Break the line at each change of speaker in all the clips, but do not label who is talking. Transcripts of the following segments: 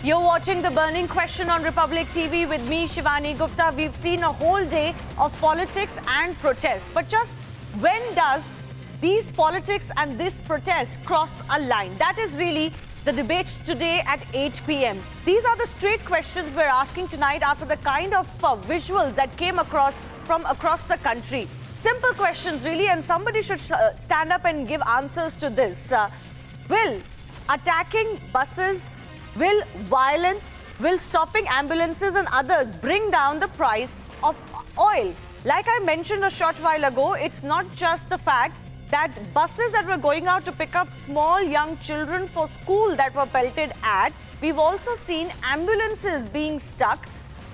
You're watching The Burning Question on Republic TV with me, Shivani Gupta. We've seen a whole day of politics and protests. But just when does these politics and this protest cross a line? That is really the debate today at 8 p.m. These are the straight questions we're asking tonight after the kind of visuals that came across from across the country. Simple questions really, and somebody should stand up and give answers to this. Will attacking buses, will violence, will stopping ambulances and others bring down the price of oil? Like I mentioned a short while ago, it's not just the fact that buses that were going out to pick up small young children for school that were pelted at. We've also seen ambulances being stuck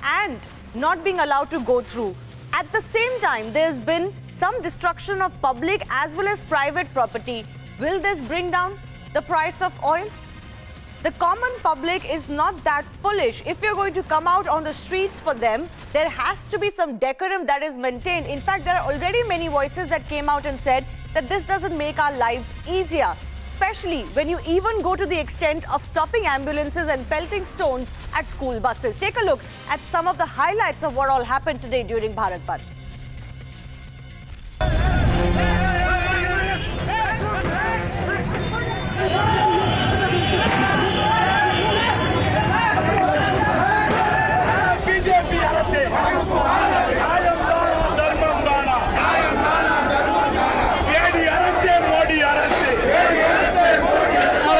and not being allowed to go through. At the same time, there's been some destruction of public as well as private property. Will this bring down the price of oil? The common public is not that foolish. If you're going to come out on the streets for them, there has to be some decorum that is maintained. In fact, there are already many voices that came out and said that this doesn't make our lives easier, especially when you even go to the extent of stopping ambulances and pelting stones at school buses. Take a look at some of the highlights of what all happened today during Bharat Bandh.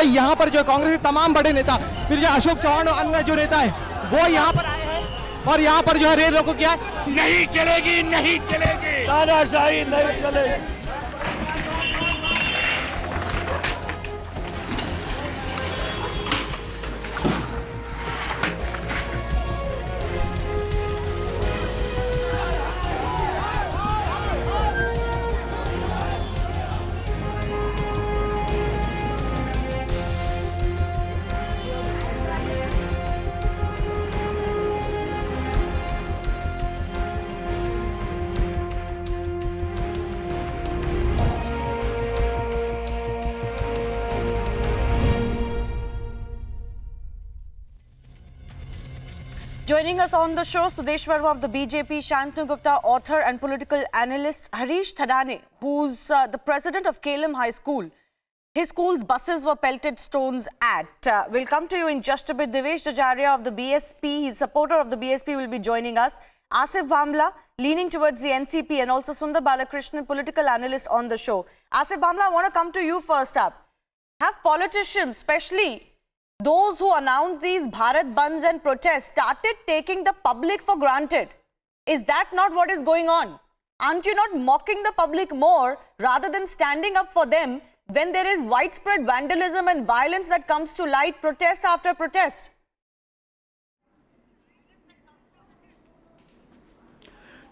यहाँ पर जो कांग्रेस के तमाम बड़े नेता, फिर जो अशोक चौहान और अन्य जो नेता है, वो यहाँ पर आए हैं और यहाँ पर जो है रेल रोको क्या है?
नहीं चलेगी, नहीं चलेगी, तानाशाही नहीं चलेगी।
Joining us on the show, Sudesh Verma of the BJP, Shantanu Gupta, author and political analyst, Harish Thadane, who's the president of Kellam High School. His school's buses were pelted stones at. We'll come to you in just a bit. Devesh Jajaria of the BSP, his supporter of the BSP, will be joining us. Asif Bhamla, leaning towards the NCP, and also Sundar Balakrishnan, political analyst on the show. Asif Bhamla, I want to come to you first up. Have politicians, especially those who announced these Bharat Bandhs and protests, started taking the public for granted? Is that not what is going on? Aren't you not mocking the public more rather than standing up for them when there is widespread vandalism and violence that comes to light protest after protest?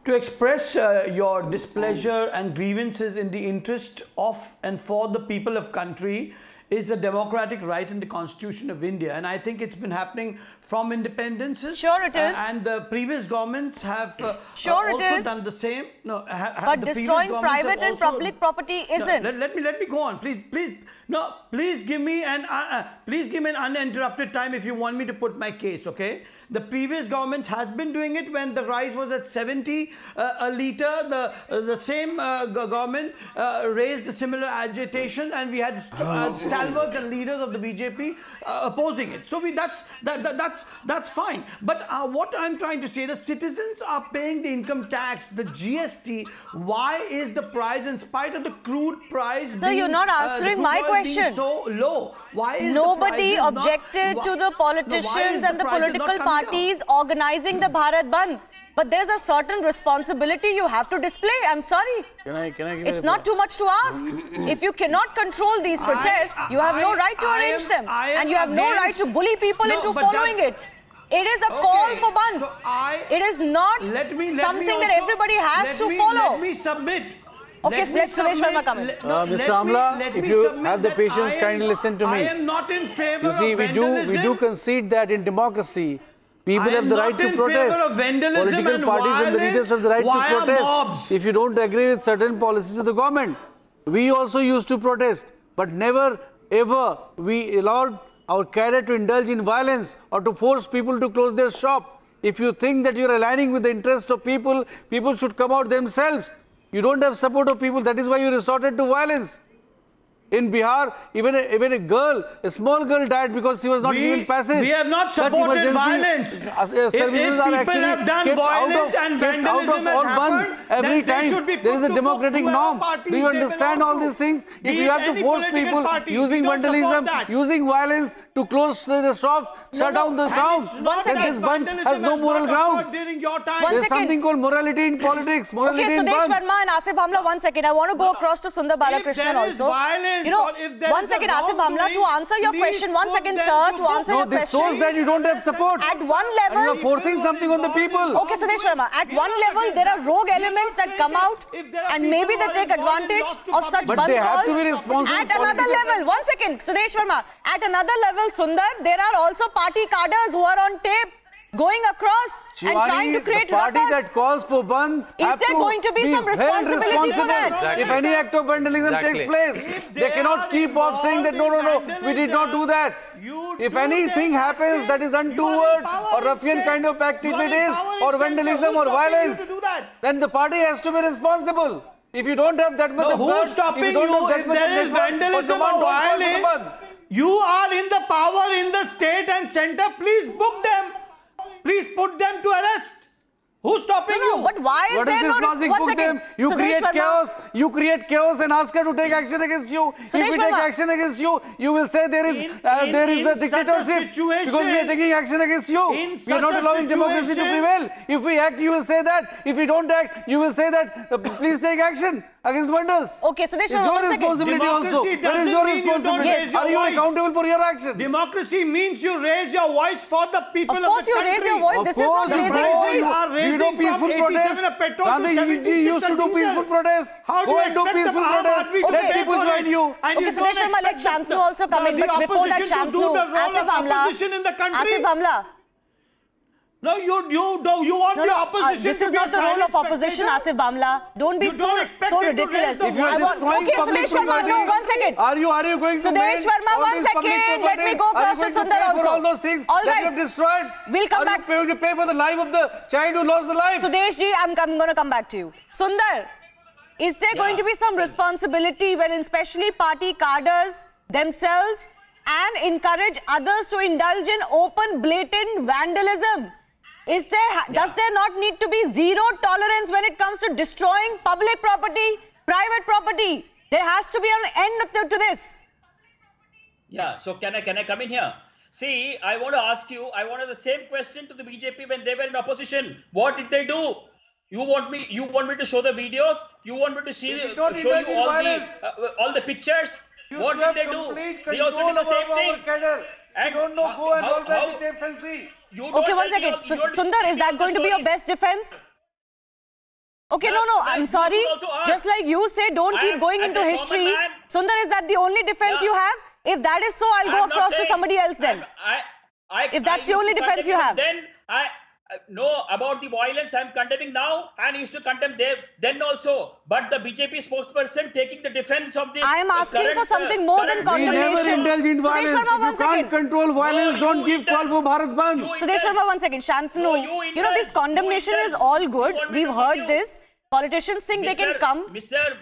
To express your displeasure and grievances in the interest of and for the people of country is a democratic right in the Constitution of India, and I think it's been happening from independences.
Sure it is.
And the previous governments have
sure
also done the same.
No, but destroying private and public property isn't.
No, let me go on, please. No, please give me an uninterrupted time if you want me to put my case. Okay. The previous government has been doing it when the rice was at 70 a litre. The same government raised a similar agitation, and we had stalwarts and leaders of the BJP opposing it. So that's fine. But what I'm trying to say, the citizens are paying the income tax, the GST. Why is the price, in spite of the crude price,
so you're not answering my question.
So low? Why is
nobody objected to the politicians and the political parties organizing the Bharat Bandh? But there's a certain responsibility you have to display. I'm sorry.
Can I
it's not too much to ask. If you cannot control these protests, you have no right to arrange them. And you have no right to bully people into following it. It is a call for Bandh.
So
it is not something that everybody has to follow.
Let me submit.
Okay, let Suresh Verma come in.
Mr. Amla, if you have the patience, kindly listen to me.
I am not in favor
of vandalism. We do concede that in democracy, people have the right to protest. Political parties and the leaders have the right to protest if you don't agree with certain policies of the government. We also used to protest, but never ever we allowed our cadre to indulge in violence or to force people to close their shop. If you think that you're aligning with the interest of people, people should come out themselves. You don't have support of people. That is why you resorted to violence. In Bihar, even a girl, a small girl died because she was not given passage.
We have not supported violence.
Services
if
are
people have done violence and vandalism has happened,
every time there is a democratic norm. Do you understand all these things? If you have to force people using vandalism, using violence to close the shops, shut down the town, then this Bandh has no moral ground. There is something called morality in politics. Morality in
Sudesh
Bandh.
Verma and Asif Amla, 1 second. I want to go across to Sundar Balakrishnan also. You know, 1 second, Asif Amla, to answer your question. 1 second, sir, to answer your question.
No, this shows that you don't have support.
At one level,
and you are forcing something on the people.
Okay, Sudesh Verma, at one level, there are rogue elements that come out and maybe they take advantage of such
but
Bandh
they have
calls.
to be responsible.
At another level, 1 second, Sudesh Verma, at another level, Sundar, there are also party cadres who are on tape going across and trying to create
the party
ruckus.
that calls for Bandh
Is there going to be some responsibility for that?
Exactly. If any act of vandalism takes place, they cannot keep off saying that no, we did not do that. If anything happens that is untoward or ruffian kind of activities or vandalism or violence, then the party has to be responsible. If you don't have that much of
who's stopping you if there is vandalism or violence? You are in the power in the state and center. Please book them. Please put them to arrest. Who's stopping you?
But why is
what
there
is this
no
logic? Book them. You create chaos. You create chaos and ask her to take action against you. If we take action against you, you will say there is a dictatorship because we are taking action against you. We are not allowing democracy to prevail. If we act, you will say that. If we don't act, you will say that. Please take action against Bandhs.
Okay, so
it's your responsibility also. Where is your responsibility? Are you accountable for your action?
Democracy means you raise your voice for the people of the country.
Of course you raise your voice. This is not raising voice.
You do peaceful protest. Gandhi used to do peaceful protest. Go and do peaceful protest. Let people join you.
Okay, Sudesh Verma, let Shantanu also come in. But before that, Shantanu, Asif Amla.
No, you want the opposition.
This is not the role of opposition, Asif Amla. Don't be so ridiculous.
If you are destroying public property,
no, 1 second.
Are you going to
Sudesh Verma, 1 second. Let me go across to Sundar also.
For all those things
all
that you have destroyed?
We'll come back.
Are you going to pay for the life of the child who lost the life?
Sudesh ji, I'm going to come back to you. Sundar, is there going to be some responsibility when especially party cadres themselves and encourage others to indulge in open, blatant vandalism? Does there not need to be zero tolerance when it comes to destroying public property, private property? There has to be an end to this.
Yeah, so can I come in here? See, I want to ask you, I wanted the same question to the BJP when they were in opposition. What did they do? You want me to show the videos? You want me to show you all the pictures? What did they do? They also did the same thing.
I don't know, go and roll back the tapes and see.
Okay, 1 second. Sundar, is that going to be your best defense? Okay, no, I'm sorry. Just like you say, don't keep going into history. Sundar, is that the only defense you have? If that is so, I'll go across to somebody else then. If that's the only defense you have.
Then no, about the violence I'm condemning now and I used to condemn then also. But the BJP spokesperson taking the defense of the...
I am asking for something more than condemnation.
We never indulge in violence. If you can't control violence, don't give call for Bharat Bandh.
Sudesh Verma, 1 second. Shantanu, this condemnation is all good. We've heard this. Politicians think they can come,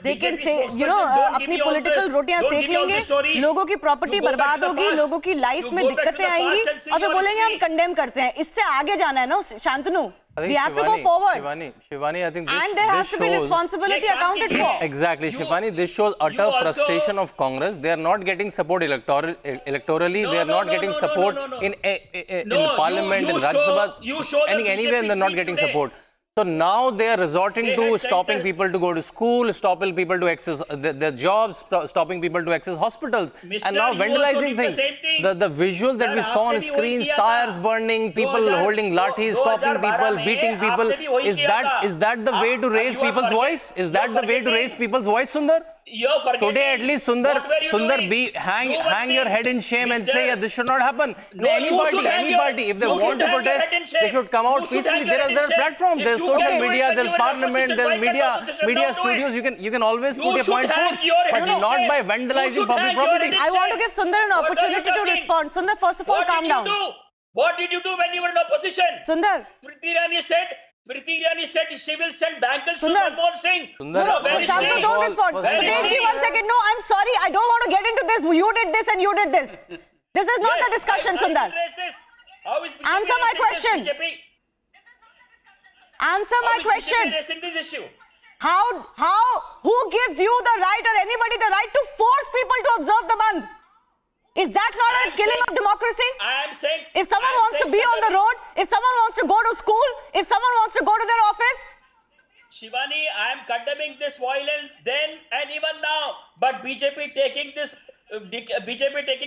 they can say, अपनी political रोटियां सेक लेंगे, लोगों की property बर्बाद होगी, लोगों की life में दिक्कतें आएंगी, और फिर बोलेंगे हम condemn करते हैं. इससे आगे जाना है ना, Shantanu. We have to go forward.
Shivani, I think this
and there has to be responsibility accounted for.
Exactly, Shivani. This shows utter frustration of Congress. They are not getting support electorally. They are not getting support in Parliament, in Rajya Sabha, anywhere. They are not getting support. So now they are resorting to stopping people to go to school, stopping people to access their jobs, stopping people to access hospitals, and now vandalizing things. The visuals that we saw on screens, tires burning, people holding lathis, stopping people, beating people, is that the way to raise people's voice? Is that the way to raise people's voice, Sundar?
you're forgetting.
Today, at least Sundar, hang your head in shame and say, yeah, this should not happen.
No,
anybody, if they want to protest, they should come out peacefully. There are platforms. There's social media, there's parliament, there's media studios. You can always put your point forward, but not by vandalizing public property.
I want to give Sundar an opportunity to respond. Sundar, first of all, calm down.
What did you do when you were in opposition?
Sundar.
Smriti Irani said she will send bangles to Manmohan Singh.
No, Chancellor, don't respond. Sudesh ji, 1 second. No, I'm sorry. I don't want to get into this. You did this and you did this. This is not the discussion, Sundar. Answer my question. Answer my question. Who gives you the right or anybody the right to force people to observe the Bandh? Is that not a killing of democracy?
I am saying...
If someone wants to be on the road, if someone wants to go to school, if someone wants to go to their office...
Shivani, I am condemning this violence then and even now. But BJP taking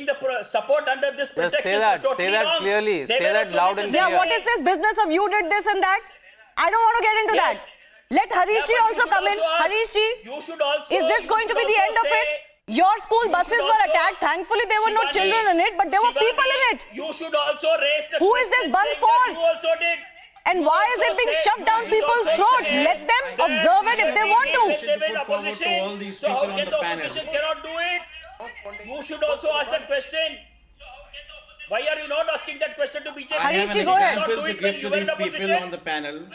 the support under this protection.
Just say that clearly. Say that loud and clear.
Yeah, what is this business of you did this and that? I don't want to get into that. Let Harish ji also come in. Harish ji, is this going to be the end of it? Your school buses were attacked. Thankfully, there were no children in it, but there were people in it.
You should also raise the
Who is this Bandh for?
You also did.
And why is it being shoved down people's throats? Let them observe it if they want to.
All these people on the panel.
Cannot do it. You should also ask that question. Why are you not asking that question to BJP?
I have an example to give to these people on the panel.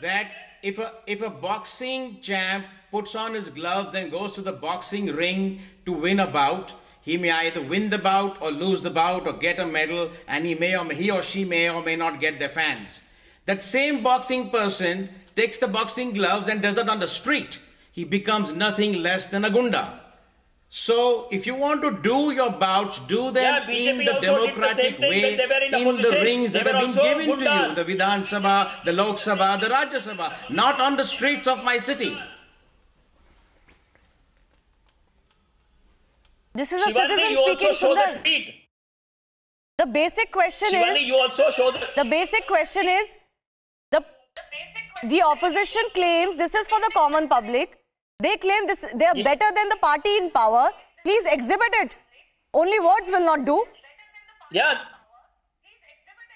That if a boxing champ puts on his gloves and goes to the boxing ring to win a bout, he may either win the bout or lose the bout or get a medal, and he or she may or may not get their fans. That same boxing person takes the boxing gloves and does that on the street. He becomes nothing less than a gunda. So, if you want to do your bouts, do them in the democratic way, in the rings that have been given to you, the Vidhan Sabha, the Lok Sabha, the Rajya Sabha, not on the streets of my city.
This is a citizen speaking, Sundar. The basic question is, the basic question is, the opposition claims this is for the common public. They claim this, they are better than the party in power. Please exhibit it. Only words will not do.
Yeah.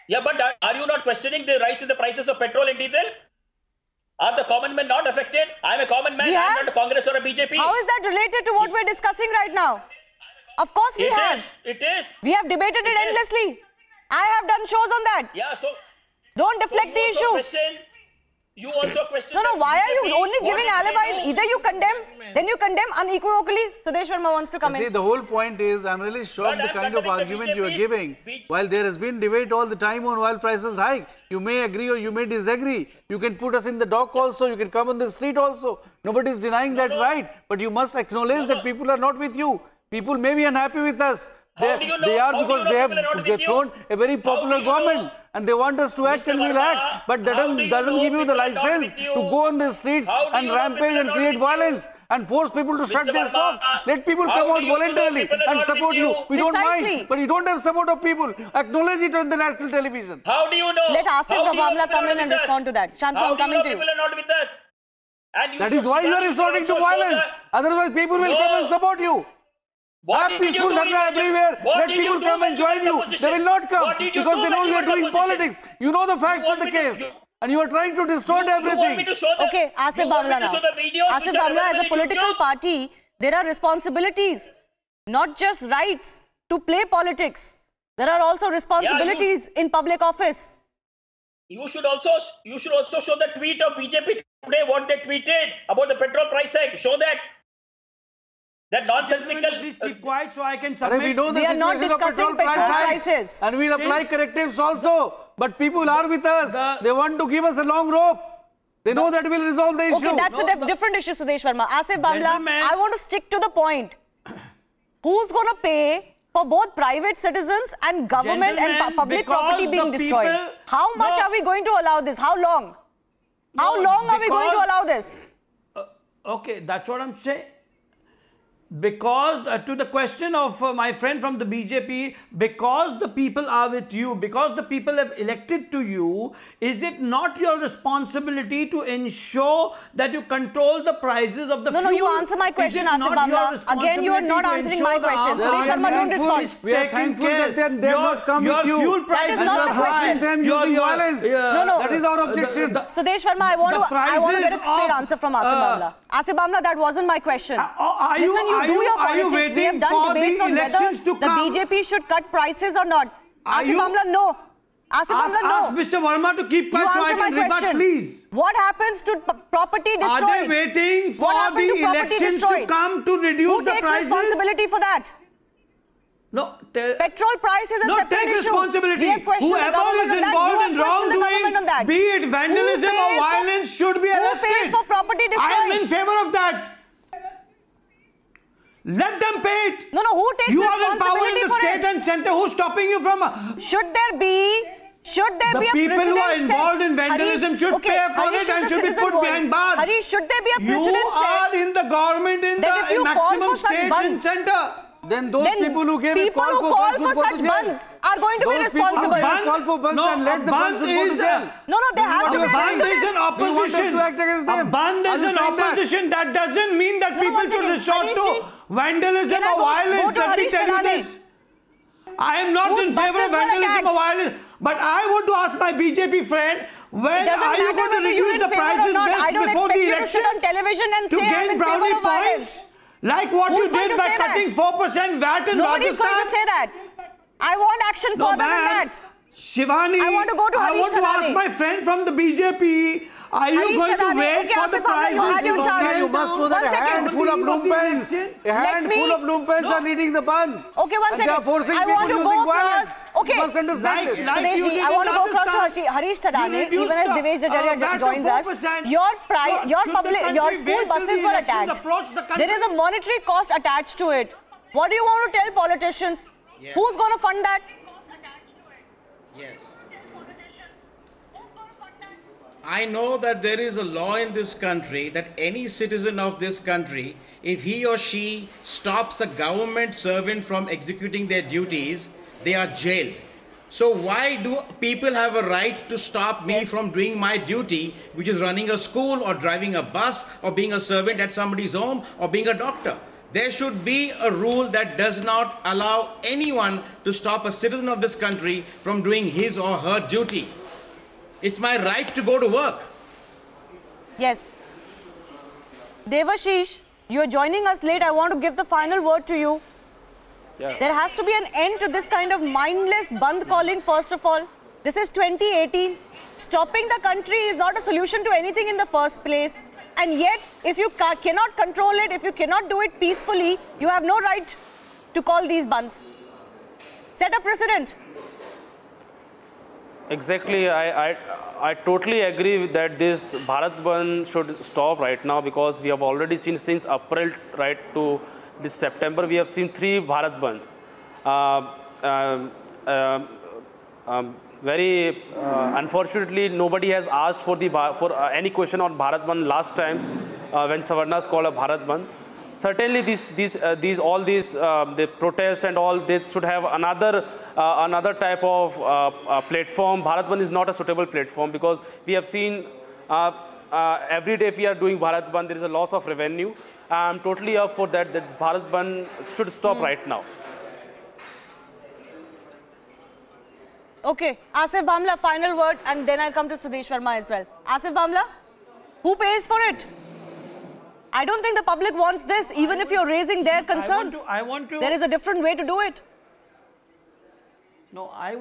Yeah, but are you not questioning the rise in the prices of petrol and diesel? Are the common men not affected? I'm a common man. I'm not a Congress or a BJP.
How is that related to what we're discussing right now? Of course we have.
It is.
We have debated it endlessly. I have done shows on that.
Yeah, so...
Don't deflect the issue.
You also question...
No, why are you only giving alibis? Either you condemn, then you condemn unequivocally. Sudesh Verma wants to come in.
See, the whole point is, I'm really shocked the kind of argument you are giving. While there has been debate all the time on oil prices hike, you may agree or you may disagree. You can put us in the dock also, you can come on the street also. Nobody is denying that right. But you must acknowledge that people are not with you. People may be unhappy with us. They are because they have thrown a very popular government and they want us to act and we'll act. But that doesn't give you the license to go on the streets and rampage and create violence and force people to shut their shops. Let people come out voluntarily and support you. We don't mind, but you don't have support of people. Acknowledge it on the national television.
How do you know?
Let Asif Babla come in and respond to that. Shantanu, I'm coming to you.
People are not with us.
That is why you are resorting to violence. Otherwise, people will come and support you. Have peaceful dharna everywhere. Let people come and join you. They will not come because they know you are doing politics. You know the facts of the case. And you are trying to distort everything.
Okay, Asif Babla now. Asif Babla, as a political party, there are responsibilities, not just rights to play politics. There are also responsibilities in public office.
You should also show the tweet of BJP today, what they tweeted about the petrol price hike. Show that. That nonsensical...
Please keep quiet so I can submit.
We know the situation
not discussing
of petrol prices. And we'll apply correctives also. But people are with us. They want to give us a long rope. They know that will resolve the issue.
Okay, that's a different issue, Sudesh Verma. Asif Babla, I want to stick to the point. Who's going to pay for both private citizens and government and public property being destroyed? How much are we going to allow this? How long? How long are we going to allow this?
Okay, that's what I'm saying. Because to the question of my friend from the BJP, because the people are with you, because the people have elected to you, is it not your responsibility to ensure that you control the prices of the fuel?
No, you answer my question, Asif Bhamla. Again, you are not answering my question. Suresh Verma, don't respond.
We are thankful that they have not come with you.
Fuel prices
that is not the question.
Them using violence.
No.
That is our objection.
Suresh Verma, I want to get a straight answer from Asif Bhamla. Asif Bhamla, that wasn't my question. Listen, you do your politics. We have done debates on whether the BJP should cut prices or not. Asif Bhamla, no. Asif Bhamla, no.
Ask Mr. Verma to keep quiet so I can rebut, please.
What happens to property destroyed?
Are they waiting for the elections to come to reduce the prices?
Who takes responsibility for that?
No.
Petrol price is a separate
take
issue.
responsibility. Whoever is involved in wrongdoing, be it vandalism or violence, should be arrested.
Who pays for property destroyed?
I am in favor of that. Let them pay it.
No, who takes responsibility for it?
You are in power in the state and centre. Who's stopping you from?
Should there be a
The people who are involved in vandalism should pay for it and should be put behind bars.
Harish, should there be a precedent
You are in the government in the maximum states and centre.
Then those people who gave
people who call for such bans are going to be responsible.
Call for bans and let the bans go to jail.
No, there has to be a
ban is an opposition. A ban is an opposition. That doesn't mean that people should resort to vandalism or violence. Let me tell you this. I am not in favor of vandalism or violence. But I want to ask my BJP friend, when are you going to reduce the prices before the election to gain brownie points? Like what you did by cutting 4% VAT in Rajasthan?
Nobody's going to say that. I want action further than that.
Shivani,
I want to go to Harish Thadani.
I want to ask my friend from the BJP, are you going to wait for the prices?
You must know that a handful of lumpen are leading the ban.
Okay, one second.
They are forcing
I want to go across. Okay.
You must understand this.
I want to go across to Harish Thadani, even as Devesh Jajaria joins us. Your school buses were attacked. There is a monetary cost attached to it. What do you want to tell politicians?
Yes.
Who's going to fund that?
Yes. I know that there is a law in this country that any citizen of this country, if he or she stops the government servant from executing their duties, they are jailed. So why do people have a right to stop me from doing my duty, which is running a school or driving a bus or being a servant at somebody's home or being a doctor? There should be a rule that does not allow anyone to stop a citizen of this country from doing his or her duty. It's my right to go to work.
Yes. Devashish, you are joining us late. I want to give the final word to you.
Yeah.
There has to be an end to this kind of mindless band calling, first of all. This is 2018. Stopping the country is not a solution to anything in the first place. And yet, if you cannot control it, if you cannot do it peacefully, you have no right to call these bands. Set a precedent.
Exactly, I totally agree that this Bharat Bandh should stop right now, because we have already seen since April right to this September, we have seen 3 Bharat Bandhs. Very unfortunately, nobody has asked for any question on Bharat Bandh last time when Savarnas called a Bharat Bandh. Certainly, the protests and all, they should have another type of platform. Bharat Bandh is not a suitable platform, because we have seen every day if we are doing Bharat Bandh, there is a loss of revenue. I'm totally up for that. That Bharat Bandh should stop right now.
Okay, Asif Bhamla, final word, and then I'll come to Sudesh Verma as well. Asif Bhamla, who pays for it? I don't think the public wants this, even if you're raising their concerns.
I want to.
There is a different way to do it.
No, I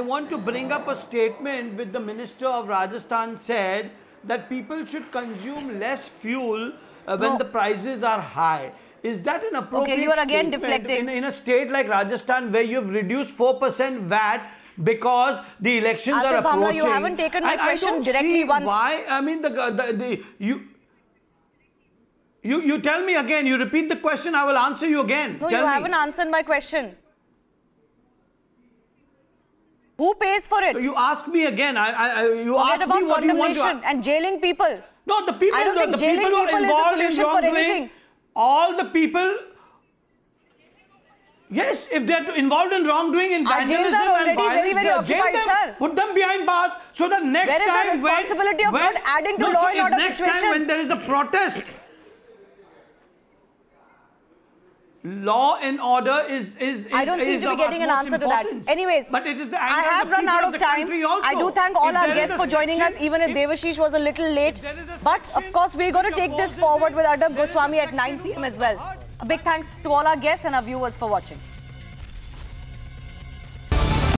want to bring up a statement which the Minister of Rajasthan said, that people should consume less fuel when the prices are high. Is that an appropriate
Okay, you are again deflecting.
In a state like Rajasthan, where you've reduced 4% VAT because the elections are approaching?
Bhamla, you haven't taken my question directly once.
Why? I mean, you tell me again. You repeat the question. I will answer you again.
No, you haven't answered my question. Who pays for it?
So you ask me again. You
Forget
ask me what you want to.
And jailing people.
No, the people.
I don't think jailing people is a solution for anything.
all the people. Yes, if they are involved in wrongdoing, in vandalism
jails are already
and violence,
very occupied,
them,
sir.
Put them behind bars so the next
Where is
time
the responsibility of not adding to law and order
next
situation?
time when there is a protest, law and order is
I don't seem to be getting an answer to that. Anyways,
but it is the
I have run out of time. I do thank all our guests for joining us, even if Devashish was a little late. But of course, we're going to take this forward with Arnab Goswami at 9 p.m. as well. A big thanks to all our guests and our viewers for watching.